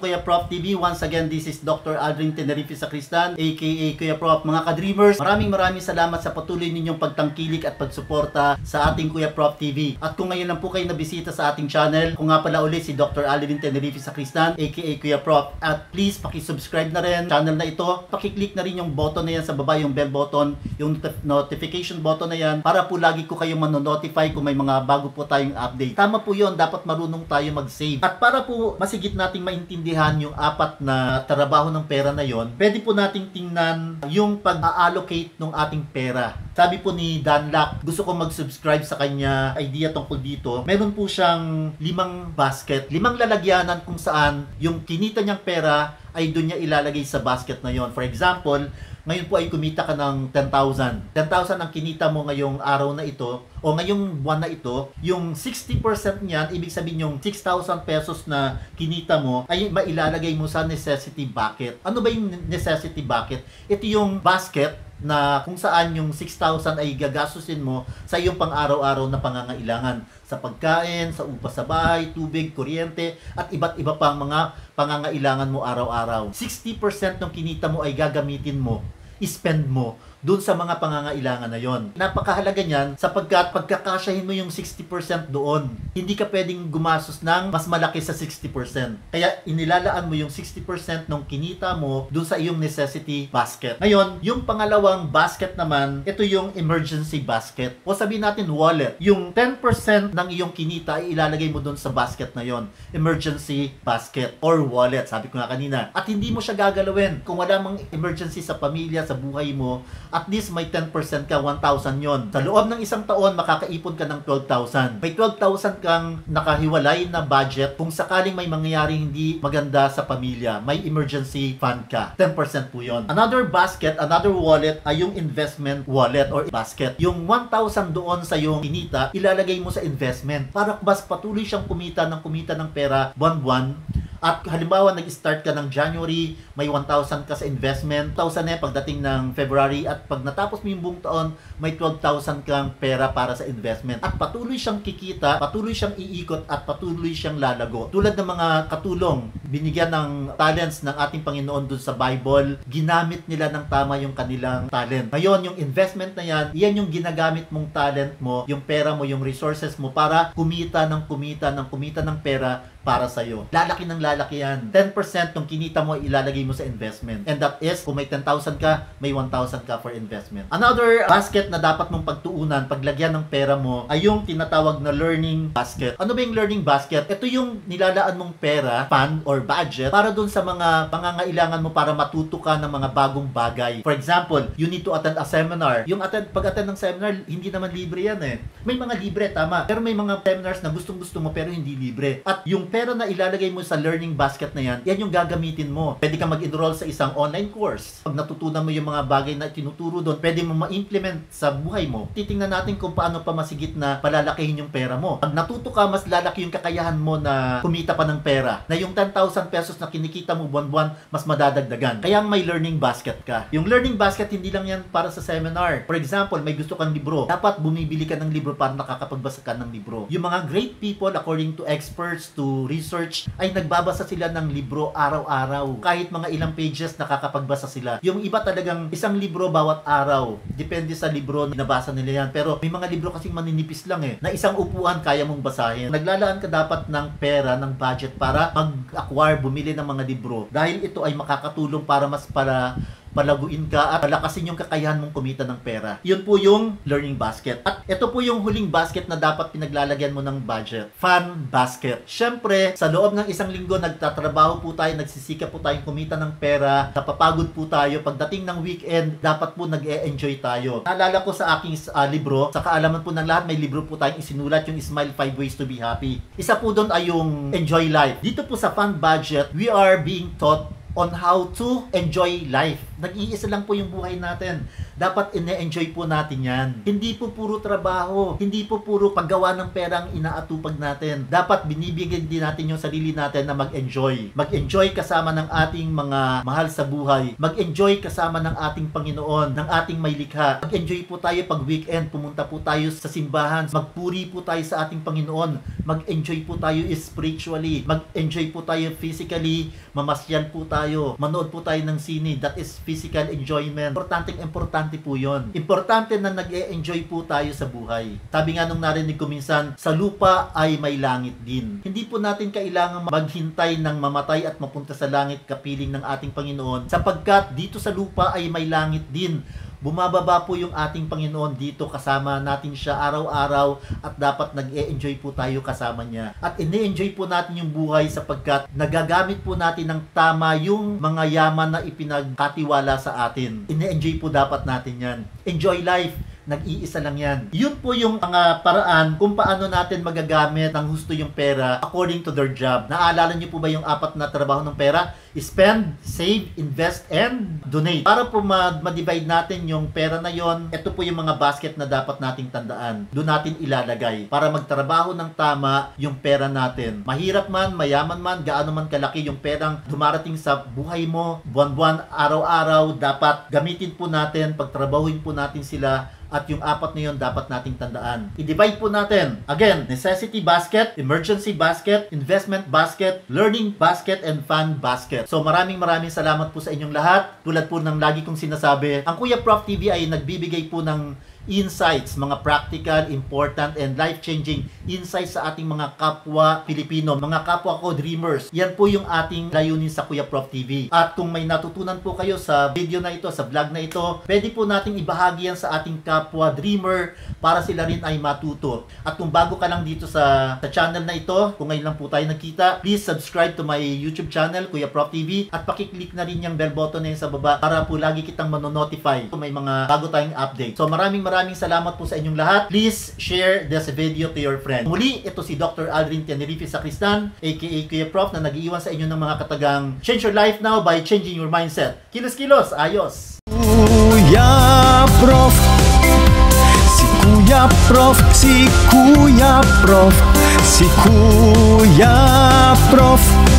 Kuya Prof TV. Once again, this is Dr. Aldrin Tenerife Sacristan, aka Kuya Prof. Mga ka-dreamers, maraming salamat sa patuloy ninyong pagtangkilik at pagsuporta sa ating Kuya Prof TV. At kung ngayon lang po kayo nabisita sa ating channel, kung nga pala ulit si Dr. Aldrin Tenerife Sacristan, aka Kuya Prof. At please, pakisubscribe na rin channel na ito. Pakiclick na rin yung button na yan sa baba, yung bell button, yung notification button na yan, para po lagi ko kayong manonotify kung may mga bago po tayong update. Tama po yun, dapat marunong tayo mag-save. At para po masigit nating maintindihan yung apat na trabaho ng pera na yon, pwede po nating tingnan yung pag-allocate ng ating pera. Sabi po ni Dan Lack, gusto ko mag-subscribe sa kanya idea tungkol dito. Meron po siyang 5 basket, 5 lalagyanan kung saan yung kinita niyang pera ay doon niya ilalagay sa basket na yon. For example, ngayon po ay kumita ka ng 10,000. 10,000 ang kinita mo ngayong araw na ito o ngayong buwan na ito. Yung 60% niyan, ibig sabihin yung 6,000 pesos na kinita mo ay mailalagay mo sa necessity bucket. Ano ba yung necessity bucket? Ito yung basket na kung saan yung 6,000 ay gagastusin mo sa iyong pang-araw-araw na pangangailangan, sa pagkain, sa upa sa bahay, tubig, kuryente, at iba't iba pang mga pangangailangan mo araw-araw. 60% ng kinita mo ay gagamitin mo, spend mo doon sa mga pangangailangan na yon. Napakahalaga niyan sapagkat pagkakasyahin mo yung 60% doon, hindi ka pwedeng gumastos ng mas malaki sa 60%. Kaya inilalaan mo yung 60% ng kinita mo doon sa iyong necessity basket. Ngayon, yung pangalawang basket naman, ito yung emergency basket. O sabihin natin wallet. Yung 10% ng iyong kinita ay ilalagay mo doon sa basket na yon. Emergency basket or wallet, sabi ko nga kanina. At hindi mo siya gagalawin kung wala mang emergency sa pamilya, sa buhay mo. At least may 10% ka, 1,000 yon. Sa loob ng isang taon, makakaipon ka ng 12,000. May 12,000 kang nakahiwalay na budget kung sakaling may mangyayaring hindi maganda sa pamilya. May emergency fund ka. 10% po yon. Another basket, another wallet ay yung investment wallet or basket. Yung 1,000 doon sa yung kinita, ilalagay mo sa investment para mas patuloy siyang kumita ng pera buwan-buwan. At halimbawa, nag-start ka ng January, may 1,000 ka sa investment, 1,000 na pagdating ng February, at pag natapos mo yung buong taon, may 12,000 kang pera para sa investment. At patuloy siyang kikita, patuloy siyang iikot, at patuloy siyang lalago. Tulad ng mga katulong, binigyan ng talents ng ating Panginoon dun sa Bible, ginamit nila ng tama yung kanilang talent. Ngayon, yung investment na yan, yan yung ginagamit mong talent mo, yung pera mo, yung resources mo, para kumita ng pera para sa'yo. Lalaki ng lalaki yan. 10% ng kinita mo ilalagay mo sa investment. And that is, kung may 10,000 ka, may 1,000 ka for investment. Another basket na dapat mong pagtuunan, paglagyan ng pera mo, ay yung tinatawag na learning basket. Ano ba yung learning basket? Ito yung nilalaan mong pera, fund or budget, para dun sa mga pangangailangan mo para matuto ka ng mga bagong bagay. For example, you need to attend a seminar. Yung pag-attend ng seminar, hindi naman libre yan eh. May mga libre, tama. Pero may mga seminars na gustong-gusto mo pero hindi libre. At yung pera na ilalagay mo sa learning basket na yan, yan yung gagamitin mo. Pwede kang mag-enroll sa isang online course. Pag natutunan mo yung mga bagay na tinuturo doon, pwede mo ma-implement sa buhay mo. Titingnan natin kung paano pa masigit na palalakihin yung pera mo. Pag natuto ka, mas lalaki yung kakayahan mo na kumita pa ng pera. Na yung 10,000 pesos na kinikita mo buwan-buwan, mas madadagdagan. Kaya may learning basket ka. Yung learning basket, hindi lang yan para sa seminar. For example, may gusto kang libro. Dapat bumibili ka ng libro para nakakapagbasa ka ng libro. Yung mga great people, according to experts, to research, ay nagbabasa sila ng libro araw-araw. Kahit mga ilang pages nakakapagbasa sila. Yung iba talagang isang libro bawat araw. Depende sa libro na nabasa nila yan. Pero may mga libro kasing maninipis lang eh. Na isang upuan kaya mong basahin. Naglalaan ka dapat ng pera, ng budget para mag-acquire, bumili ng mga libro. Dahil ito ay makakatulong para mas palaguin ka at palakasin yung kakayahan mong kumita ng pera. Yun po yung learning basket. At ito po yung huling basket na dapat pinaglalagyan mo ng budget. Fun basket. Syempre, sa loob ng isang linggo, nagtatrabaho po tayo, nagsisikap po tayong kumita ng pera, napapagod po tayo. Pagdating ng weekend, dapat po nag-e-enjoy tayo. Naalala ko sa aking libro, sa kaalaman po ng lahat, may libro po tayong isinulat, yung Smile 5 Ways to be Happy. Isa po doon ay yung Enjoy Life. Dito po sa fun budget, we are being taught on how to enjoy life. Nag-iisa lang po yung buhay natin. Dapat ine-enjoy po natin yan. Hindi po puro trabaho, hindi po puro paggawa ng perang inaatupag natin. Dapat binibigyan din natin yung sarili natin na mag-enjoy. Mag-enjoy kasama ng ating mga mahal sa buhay. Mag-enjoy kasama ng ating Panginoon, ng ating may likha. Mag-enjoy po tayo pag weekend, pumunta po tayo sa simbahan. Magpuri po tayo sa ating Panginoon. Mag-enjoy po tayo spiritually. Mag-enjoy po tayo physically. Mamasyal po tayo. Manood po tayo ng sine. That is physical enjoyment. Importante po yon. Importante na nag-e-enjoy po tayo sa buhay. Sabi nga nung narinig ko minsan, sa lupa ay may langit din. Hindi po natin kailangan maghintay ng mamatay at mapunta sa langit kapiling ng ating Panginoon, sapagkat dito sa lupa ay may langit din. Bumababa po yung ating Panginoon dito, kasama natin siya araw-araw at dapat nag-e-enjoy po tayo kasama niya. At ine-enjoy po natin yung buhay sapagkat nagagamit po natin ng tama yung mga yaman na ipinagkatiwala sa atin. Ine-enjoy po dapat natin yan. Enjoy life. Nag-iisa lang yan. Yun po yung mga paraan kung paano natin magagamit ng husto yung pera according to their job. Naalala niyo po ba yung 4 na trabaho ng pera? Spend, save, invest, and donate. Para po ma-divide natin yung pera na yon, ito po yung mga basket na dapat nating tandaan. Doon natin ilalagay para magtrabaho ng tama yung pera natin. Mahirap man, mayaman man, gaano man kalaki yung perang dumarating sa buhay mo, buwan-buwan, araw-araw, dapat gamitin po natin, pagtrabahuin po natin sila. At yung 4 na yun dapat nating tandaan. I-divide po natin. Again, necessity basket, emergency basket, investment basket, learning basket, and fun basket. So maraming salamat po sa inyong lahat. Tulad po ng lagi kong sinasabi, ang Kuya Prof TV ay nagbibigay po ng insights, mga practical, important, and life-changing insights sa ating mga kapwa Pilipino, mga kapwa ko dreamers. Yan po yung ating layunin sa Kuya Prof TV. At kung may natutunan po kayo sa video na ito, sa vlog na ito, pwede po nating ibahagi yan sa ating kapwa dreamer para sila rin ay matuto. At kung bago ka lang dito sa channel na ito, kung ngayon lang po tayo nagkita, please subscribe to my YouTube channel, Kuya Prof TV, at pakiclick na rin yung bell button na yun sa baba para po lagi kitang manonotify kung may mga bago tayong update. So maraming salamat po sa inyong lahat. Please share this video to your friend. Muli, ito si Dr. Aldrin Tenerife Sacristan, aka Kuya Prof, na nag-iwan sa inyo ng mga katagang change your life now by changing your mindset. Kilos-kilos, ayos! Kuya Prof, si Kuya Prof, si Kuya Prof, si Kuya Prof.